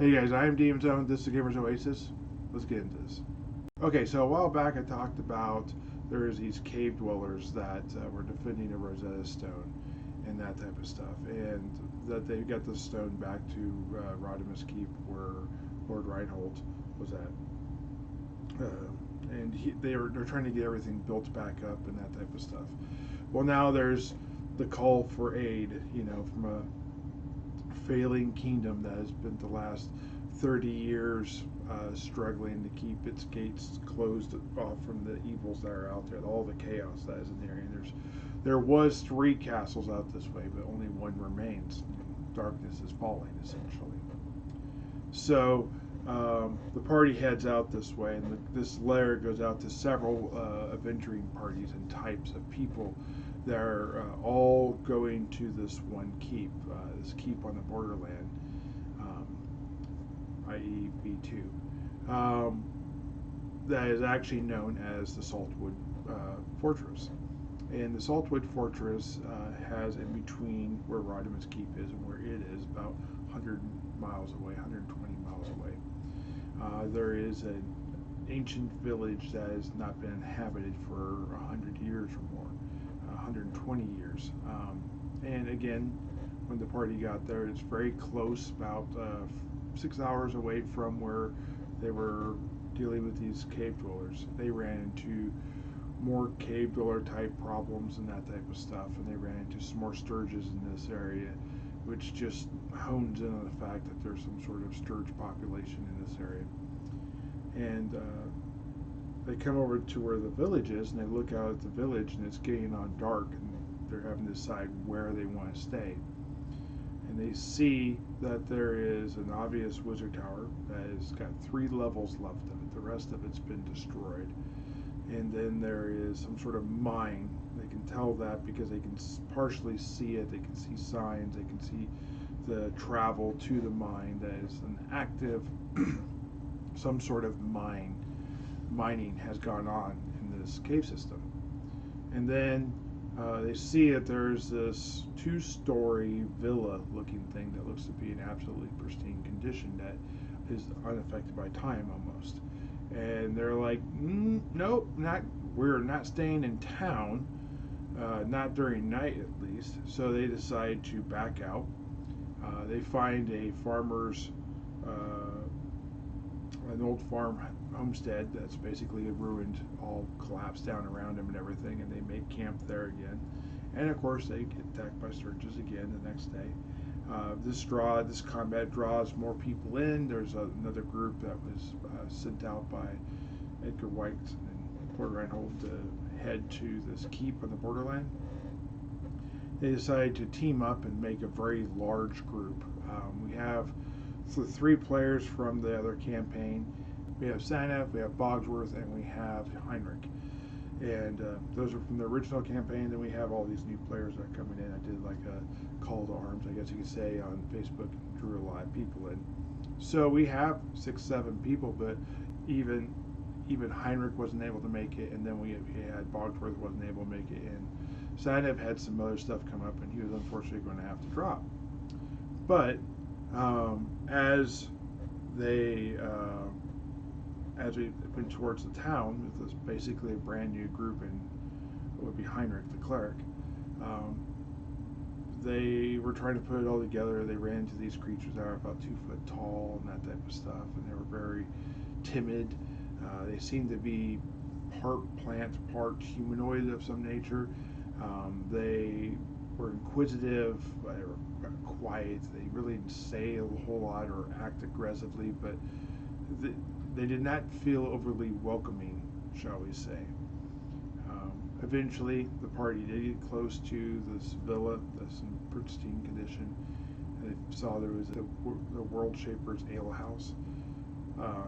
Hey guys, I am DM Zone. This is Gamers Oasis. Let's get into this. Okay, so a while back I talked about there's these cave dwellers that were defending a Rosetta Stone and that type of stuff, and that they got the stone back to Rodimus Keep where Lord Reinhold was at, and they're trying to get everything built back up and that type of stuff. Well, now there's the call for aid, from a failing kingdom that has been the last 30 years struggling to keep its gates closed off from the evils that are out there, all the chaos that is in the area. And there was 3 castles out this way, but only one remains. Darkness is falling, essentially. So the party heads out this way, and this letter goes out to several adventuring parties and types of people. They're all going to this one keep, this keep on the borderland, i.e. B2, that is actually known as the Saltwood Fortress. And the Saltwood Fortress has in between where Rodimus Keep is and where it is about 100 miles away, 120 miles away. There is an ancient village that has not been inhabited for 100 years or more. 120 years. And again, when the party got there, it's very close, about 6 hours away from where they were dealing with these cave dwellers. They ran into more cave dweller type problems and that type of stuff, and they ran into some more Stirges in this area, which just hones in on the fact that there's some sort of Stirge population in this area. And they come over to where the village is, and they look out at the village, and it's getting on dark, and they're having to decide where they want to stay. And they see that there is an obvious wizard tower that has got 3 levels left of it. The rest of it's been destroyed. And then there is some sort of mine. They can tell that because they can partially see it. They can see signs. They can see the travel to the mine. That is an active, some sort of mining has gone on in this cave system. And then they see that there's this 2-story villa looking thing that looks to be in absolutely pristine condition that is unaffected by time almost. And they're like, nope, we're not staying in town, not during night at least. So they decide to back out. They find a farmer's an old farm homestead that's basically ruined, all collapsed down around them and everything, and they make camp there again. And of course they get attacked by Stirges again the next day. This combat draws more people in. There's another group that was sent out by Edgar White and Lord Reinhold to head to this keep on the borderland. They decide to team up and make a very large group. We have 3 players from the other campaign. We have Sanev, we have Bogsworth, and we have Heinrich. And those are from the original campaign. Then we have all these new players that are coming in. I did like a call to arms, I guess you could say, on Facebook, and drew a lot of people in. So we have 6, 7 people, but even Heinrich wasn't able to make it, and then we had Bogsworth wasn't able to make it, and Sanev had some other stuff come up, and he was unfortunately going to have to drop. But as we went towards the town, it was basically a brand new group, and it would be Heinrich, the cleric. They were trying to put it all together. They ran into these creatures that are about 2 foot tall and that type of stuff, and they were very timid. They seemed to be part plant, part humanoid of some nature. They were inquisitive, they were quiet, they really didn't say a whole lot or act aggressively, but they did not feel overly welcoming, shall we say. Eventually, the party did get close to this villa that's in pristine condition. They saw there was the Worldshaper's ale house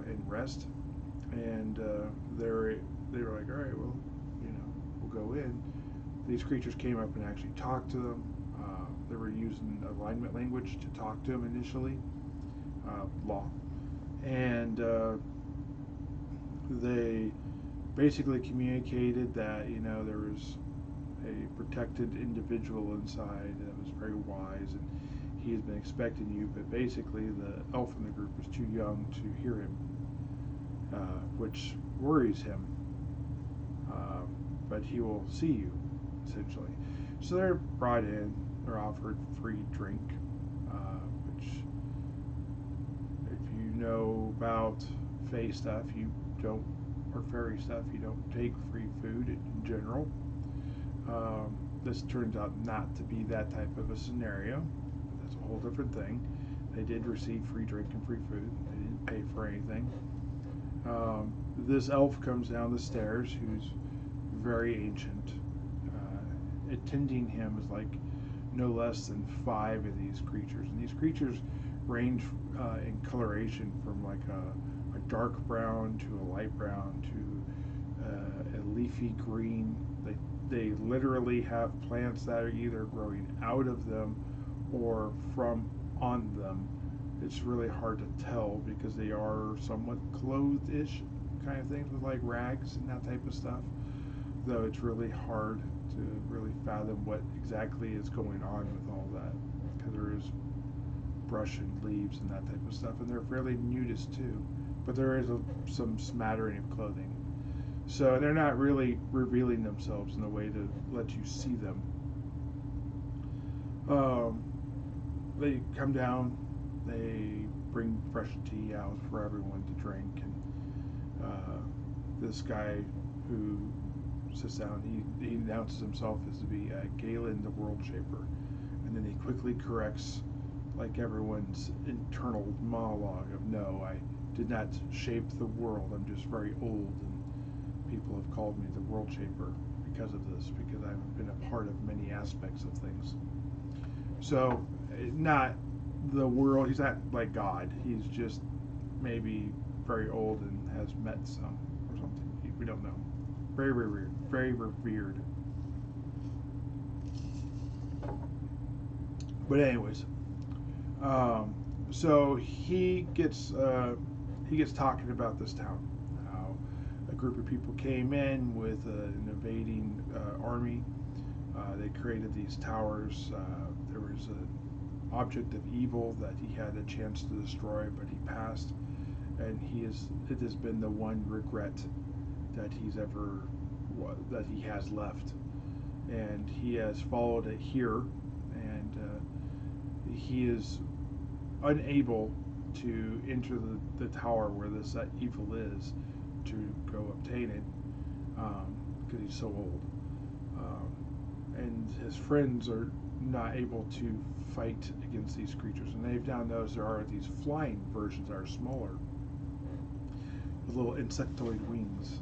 in rest, and they were like, all right, well, we'll go in. These creatures came up and actually talked to them. They were using alignment language to talk to them initially, law, and they basically communicated that there was a protected individual inside that was very wise, and he has been expecting you. But basically, the elf in the group was young to hear him, which worries him. But he will see you, essentially. So they're brought in, they're offered free drink, which, if you know about Fae stuff, you don't, or fairy stuff, you don't take free food in general. This turns out not to be that type of a scenario. That's a whole different thing. They did receive free drink and free food. They didn't pay for anything. This elf comes down the stairs, who's very ancient. Attending him is like no less than 5 of these creatures, and these creatures range in coloration from like a dark brown to a light brown to a leafy green. They literally have plants that are either growing out of them or from on them. It's really hard to tell because they are somewhat clothed-ish kind of things with like rags and that type of stuff. Though it's really hard to really fathom what exactly is going on with all that, because there is brush and leaves and that type of stuff, and they're fairly nudist too, but there is some smattering of clothing. So they're not really revealing themselves in a way to let you see them. They come down, they bring fresh tea out for everyone to drink, and this guy who sits down, he announces himself as to be Galen the Worldshaper, and then he quickly corrects like everyone's internal monologue of, no, I did not shape the world, I'm just very old, and people have called me the Worldshaper because of this, because I've been a part of many aspects of things. So, not the world, he's not like God, he's just maybe very old and has met some or something. We don't know. Very, very weird. Very revered. But anyways, so he gets talking about this town. How a group of people came in with an invading army. They created these towers. There was an object of evil that he had a chance to destroy, but he passed. And it has been the one regret that he has left, and he has followed it here, and he is unable to enter the tower where this evil is to go obtain it, because he's so old, and his friends are not able to fight against these creatures, and they've now noticed there are these flying versions that are smaller with little insectoid wings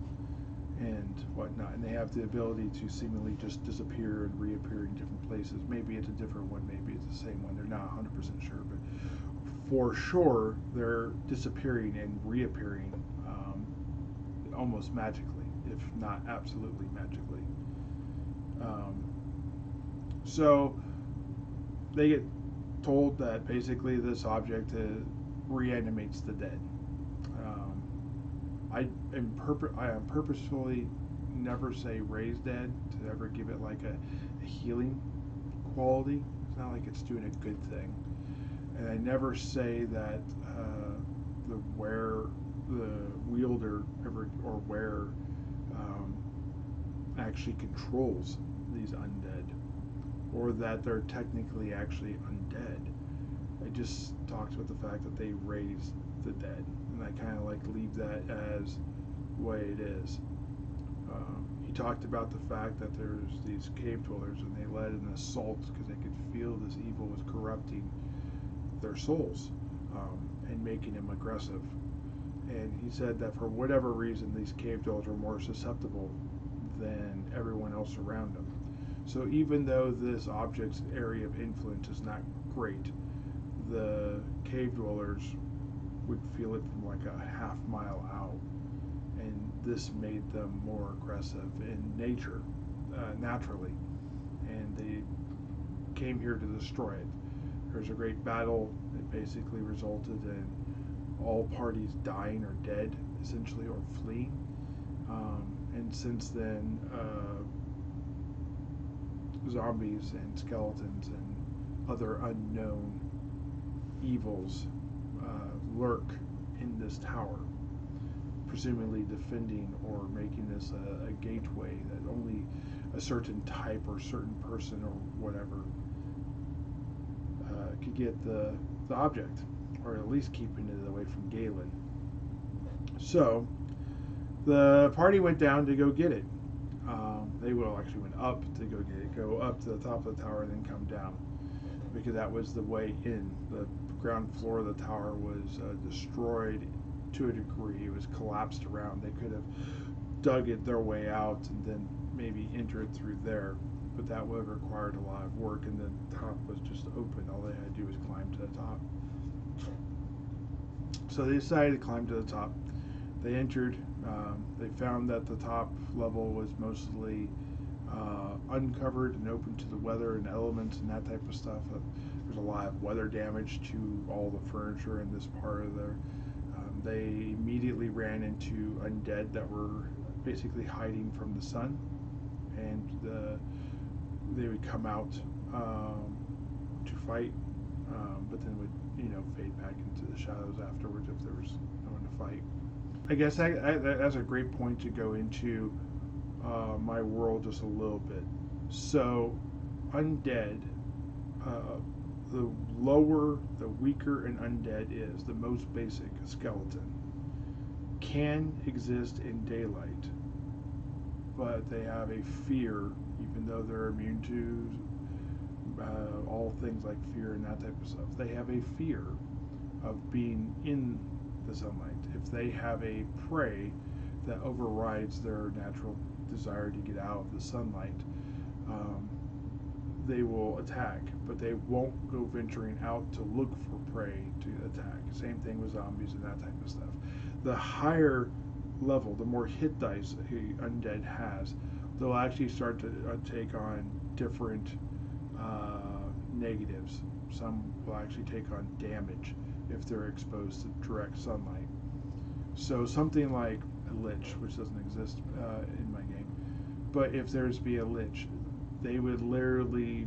and whatnot, and they have the ability to seemingly just disappear and reappear in different places. Maybe it's a different one, maybe it's the same one, they're not 100% sure, but for sure they're disappearing and reappearing almost magically, if not absolutely magically. So they get told that basically this object reanimates the dead. I am purposefully never say raise dead, to ever give it like a healing quality. It's not like it's doing a good thing. And I never say that the wielder ever or wearer actually controls these undead, or that they're technically actually undead. I just talked about the fact that they raise the dead, and I kind of like leave that as the way it is. He talked about the fact that there's these cave dwellers, and they led an assault because they could feel this evil was corrupting their souls and making them aggressive. And he said that for whatever reason, these cave dwellers are more susceptible than everyone else around them. So even though this object's area of influence is not great, the cave dwellers would feel it from like a half mile out, and this made them more aggressive in nature, naturally, and they came here to destroy it. There's a great battle that basically resulted in all parties dying or dead, essentially, or fleeing. And since then, zombies and skeletons and other unknown evils lurk this tower, presumably defending or making this a gateway that only a certain type or certain person or whatever could get the object, or at least keeping it away from Galen. So the party went down to go get it. They actually went up to go get it, go up to the top of the tower and then come down, because that was the way in. The ground floor of the tower was destroyed to a degree. It was collapsed around. They could have dug it their way out and then maybe entered through there, but that would have required a lot of work, and the top was just open. All they had to do was climb to the top. So they decided to climb to the top. They entered. They found that the top level was mostly uncovered and open to the weather and elements and that type of stuff. There's a lot of weather damage to all the furniture in this part of there. They immediately ran into undead that were basically hiding from the sun, and they would come out to fight, but then would fade back into the shadows afterwards if there was no one to fight. I guess that's a great point to go into my world just a little bit. So, undead, the lower, the weaker an undead is, the most basic skeleton, can exist in daylight, but they have a fear, even though they're immune to all things like fear and that type of stuff. They have a fear of being in the sunlight. If they have a prey that overrides their natural desire to get out of the sunlight, they will attack, but they won't go venturing out to look for prey to attack. Same thing with zombies and that type of stuff. The higher level, the more hit dice a undead has, they'll actually start to take on different negatives. Some will actually take on damage if they're exposed to direct sunlight. So something like a lich, which doesn't exist in my game, but if there's be a lich, they would literally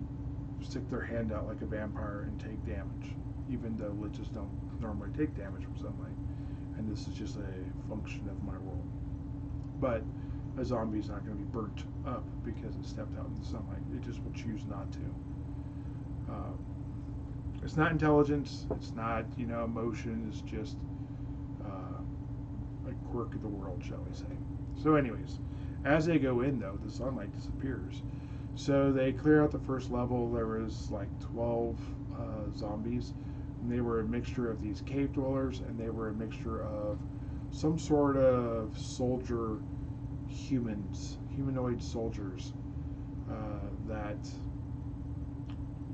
stick their hand out like a vampire and take damage, even though liches don't normally take damage from sunlight. And this is just a function of my world. But a zombie's not going to be burnt up because it stepped out in the sunlight. It just will choose not to. It's not intelligence. It's not, emotion. It's just a quirk of the world, shall we say. So anyways, as they go in, though, the sunlight disappears. So they clear out the first level. There was like 12 zombies. And they were a mixture of these cave dwellers, and they were a mixture of some sort of soldier humanoid soldiers that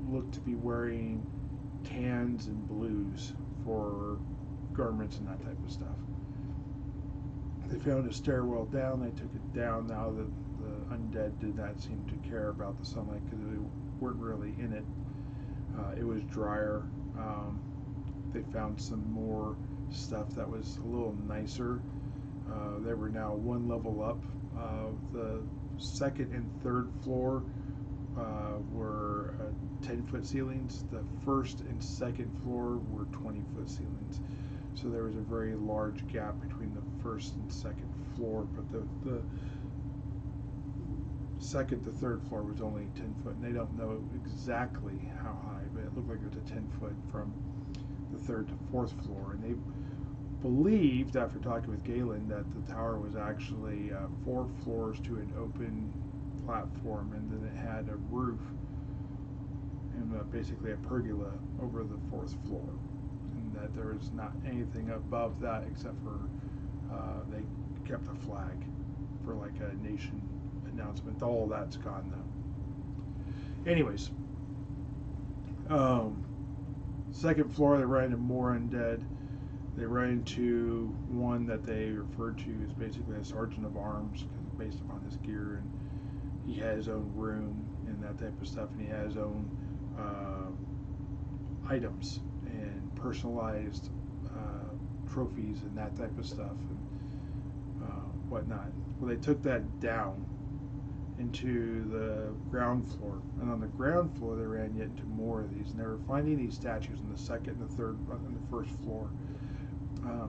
looked to be wearing tans and blues for garments and that type of stuff. They found a stairwell down. They took it down. Now the undead did not seem to care about the sunlight because they weren't really in it. It was drier. They found some more stuff that was a little nicer. They were now one level up. The second and third floor were 10-foot ceilings. The first and second floor were 20-foot ceilings. So there was a very large gap between the first and second floor, but the second to third floor was only 10 foot, and they don't know exactly how high, but it looked like it was a 10 foot from the third to fourth floor. And they believed, after talking with Galen, that the tower was actually 4 floors to an open platform, and then it had a roof and basically a pergola over the 4th floor, and that there was not anything above that except for they kept a flag for like a nation announcement. All that's gone now. Anyways, second floor, they run into more undead. They run into one that they refer to as basically a sergeant of arms, based upon his gear, and he had his own room and that type of stuff, and he had his own items and personalized trophies and that type of stuff and whatnot. Well, they took that down into the ground floor, and on the ground floor they ran yet into more of these, and they were finding these statues in the second and the third and the first floor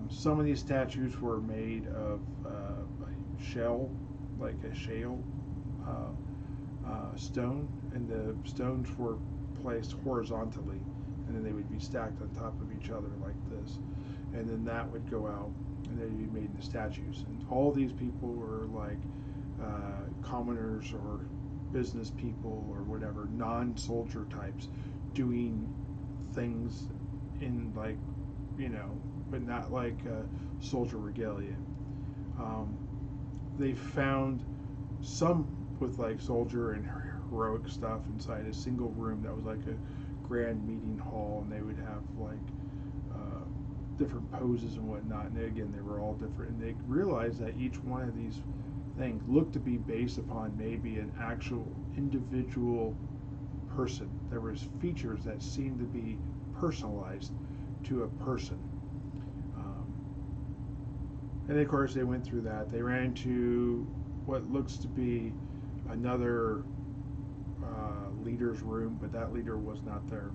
Some of these statues were made of shell, like a shale stone, and the stones were placed horizontally, and then they would be stacked on top of each other like this, and then that would go out, and they'd be made into statues. And all these people were like commoners or business people or whatever, non-soldier types, doing things in like, but not like soldier regalia. Um, they found some with like soldier and heroic stuff inside a single room that was like a grand meeting hall, and they would have like different poses and whatnot. And they were all different, and they realized that each one of these things looked to be based upon maybe an actual individual person. There was features that seemed to be personalized to a person. And of course, they went through that. They ran into what looks to be another leader's room, but that leader was not there.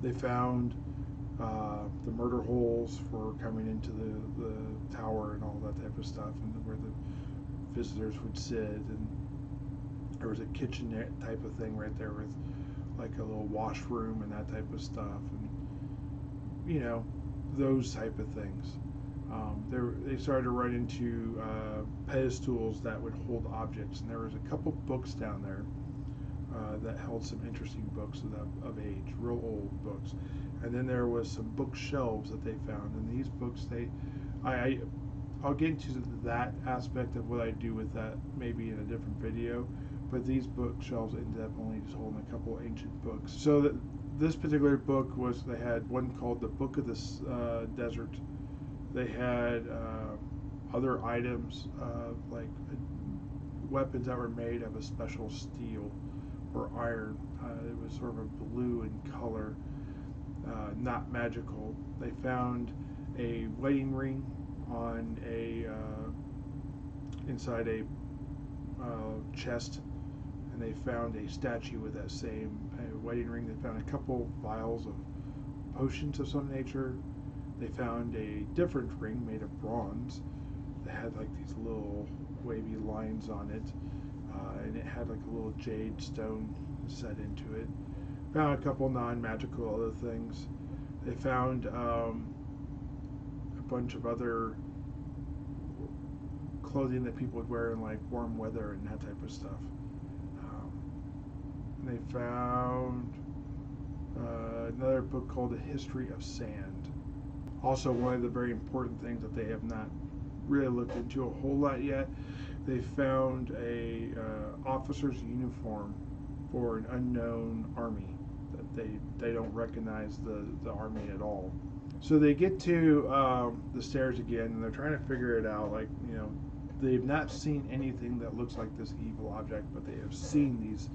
They found the murder holes for coming into the tower and all that type of stuff, and where the visitors would sit. And there was a kitchenette type of thing right there with like a little washroom and that type of stuff, and those type of things. They started to run into pedestals that would hold objects, and there was a couple books down there that held some interesting books of age, real old books. And then there was some bookshelves that they found, and these books, I'll get into that aspect of what I do with that maybe in a different video. But these bookshelves ended up only just holding a couple ancient books. So this particular book they had one called the Book of the Desert. They had other items like weapons that were made of a special steel or iron. It was sort of a blue in color, not magical. They found a wedding ring on inside a chest, and they found a statue with that same wedding ring. They found a couple vials of potions of some nature. They found a different ring made of bronze that had like these little wavy lines on it, and it had like a little jade stone set into it. Found a couple non-magical other things. They found a bunch of other clothing that people would wear in like warm weather and that type of stuff. And they found another book called The History of Sand. Also, one of the very important things that they have not really looked into a whole lot yet, they found a officer's uniform for an unknown army that they don't recognize the army at all. So they get to the stairs again, and they're trying to figure it out. Like, they've not seen anything that looks like this evil object, but they have seen these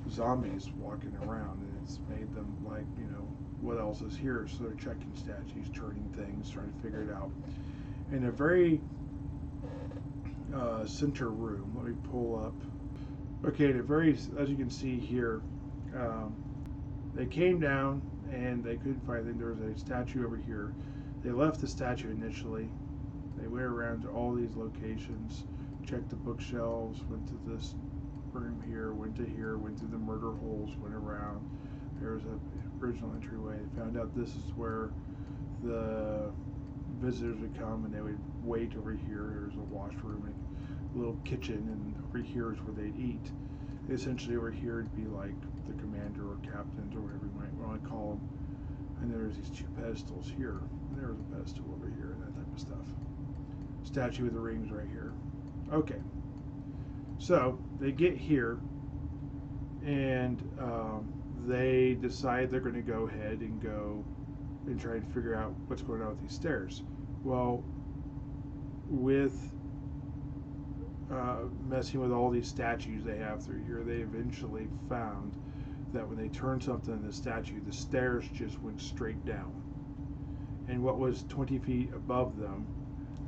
zombies walking around, and it's made them like, what else is here? So they're checking statues, turning things, trying to figure it out. In a very center room, let me pull up. Okay, as you can see here, they came down and they couldn't find anything. There was a statue over here. They left the statue initially. They went around to all these locations, checked the bookshelves, went to this room here, went to here, went through the murder holes, went around. There was an original entryway. They found out this is where the visitors would come, and they would wait over here. There's a washroom and a little kitchen, and over here is where they'd eat. Essentially over here would be like the commander or captains or whatever you might want to call them. And there's these two pedestals here, and there was a pedestal over here, and that type of stuff. Statue with the rings right here. Okay. So they get here, and they decide they're going to go ahead and go and try and figure out what's going on with these stairs. Well, with messing with all these statues they have through here, they eventually found that when they turned something in the statue, the stairs just went straight down. And what was 20 feet above them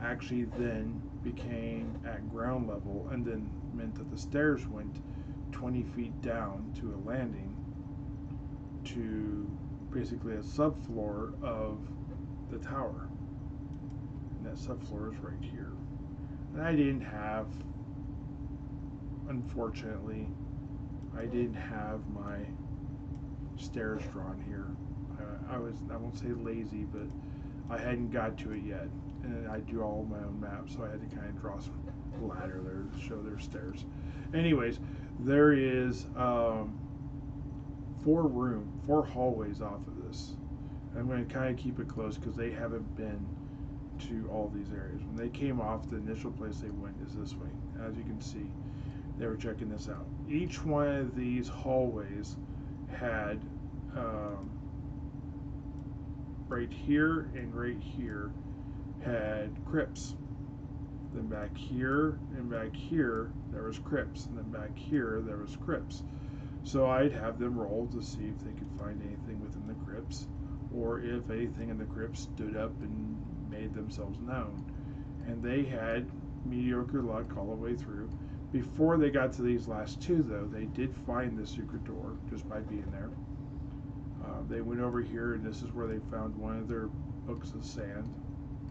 actually then became at ground level, and then meant that the stairs went 20 feet down to a landing to basically a subfloor of the tower. And that subfloor is right here. And I didn't have, unfortunately, I didn't have my stairs drawn here. I won't say lazy, but I hadn't got to it yet. And I do all my own maps, so I had to kind of draw some ladder there to show their stairs. Anyways, there is 4 hallways off of this. I'm going to kind of keep it close because they haven't been to all these areas. When they came off, the initial place they went is this way. As you can see, they were checking this out. Each one of these hallways had right here and right here had crypts. Then back here and back here there was crypts, and then back here there was crypts. So I'd have them roll to see if they could find anything within the crypts, or if anything in the crypts stood up and made themselves known. And they had mediocre luck all the way through. Before they got to these last 2, though, they did find the secret door just by being there. They went over here, and this is where they found one of their books of sand,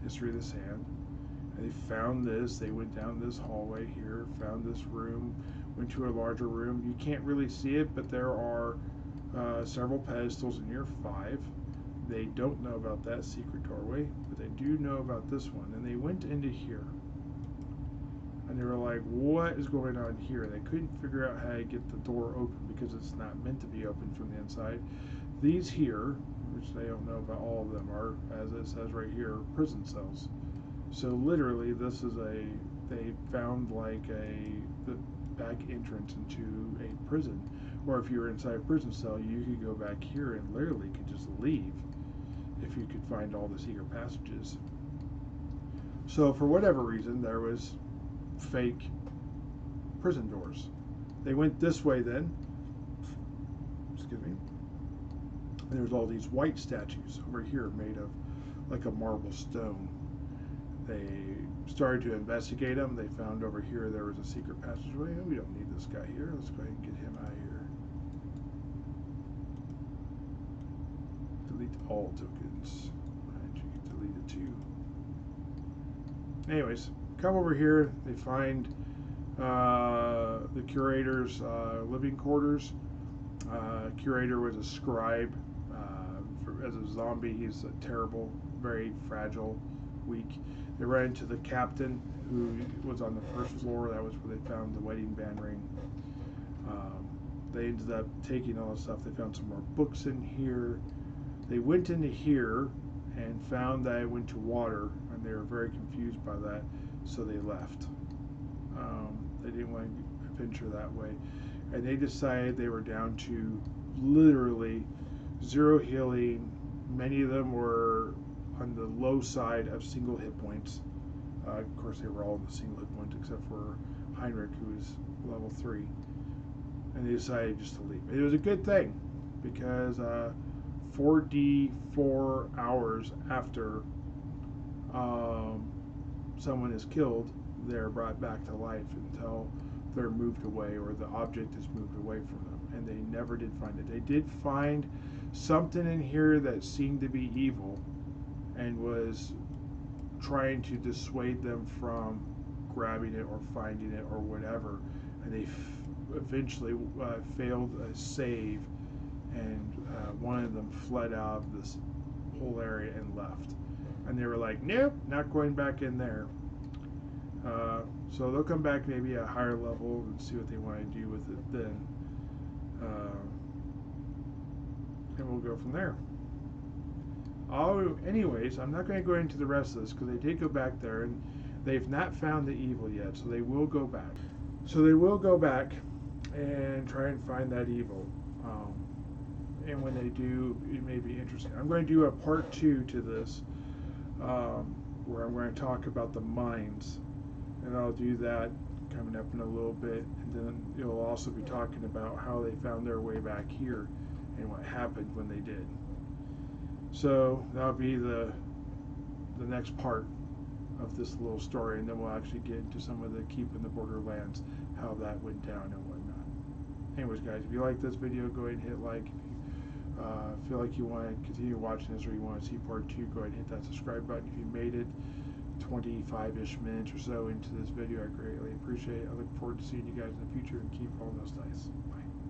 History of the Sand. And they found this. They went down this hallway here, found this room, went to a larger room. You can't really see it, but there are several pedestals in here, 5. They don't know about that secret doorway, but they do know about this one. And they went into here. And they were like, what is going on here? They couldn't figure out how to get the door open because it's not meant to be open from the inside. These here, which they don't know about all of them, are, as it says right here, prison cells. So literally, this is they found like the back entrance into a prison. Or if you were inside a prison cell, you could go back here and literally could just leave if you could find all the secret passages. So for whatever reason, there was fake prison doors. They went this way then. Excuse me. And there's all these white statues over here made of like a marble stone. They started to investigate them. They found over here there was a secret passageway. Oh, we don't need this guy here. Let's go ahead and get him out of here. Delete all tokens. And you can delete it too. Anyways, come over here. They find the curator's living quarters. Curator was a scribe. As a zombie, he's terrible, very fragile, weak. They ran into the captain, who was on the first floor. That was where they found the wedding band ring. They ended up taking all the stuff. They found some more books in here. They went into here and found that it went to water, and they were very confused by that, so they left. They didn't want to venture that way, and they decided they were down to literally 0 healing. Many of them were on the low side of single hit points. Of course, they were all in the single hit points except for Heinrich, who was level 3. And they decided just to leave. It was a good thing because 4 hours after someone is killed, they're brought back to life until they're moved away or the object is moved away from them. And they never did find it. They did find something in here that seemed to be evil and was trying to dissuade them from grabbing it or finding it or whatever. And they eventually failed a save, and one of them fled out of this whole area and left. And they were like, nope, not going back in there. So they'll come back maybe at a higher level and see what they want to do with it then. And we'll go from there. Oh, anyways, I'm not going to go into the rest of this because they did go back there and they've not found the evil yet, so they will go back. So they will go back and try and find that evil. And when they do, it may be interesting. I'm going to do a part 2 to this where I'm going to talk about the mines. And I'll do that coming up in a little bit. And then it'll also be talking about how they found their way back here and what happened when they did. So that'll be the next part of this little story, and then we'll actually get into some of the Keep in the Borderlands, how that went down and whatnot. Anyways, guys, if you like this video, go ahead and hit like. If you Feel like you want to continue watching this or you want to see part 2, go ahead and hit that subscribe button. If you made it 25-ish minutes or so into this video, I greatly appreciate it. I look forward to seeing you guys in the future, and keep rolling those dice. Bye.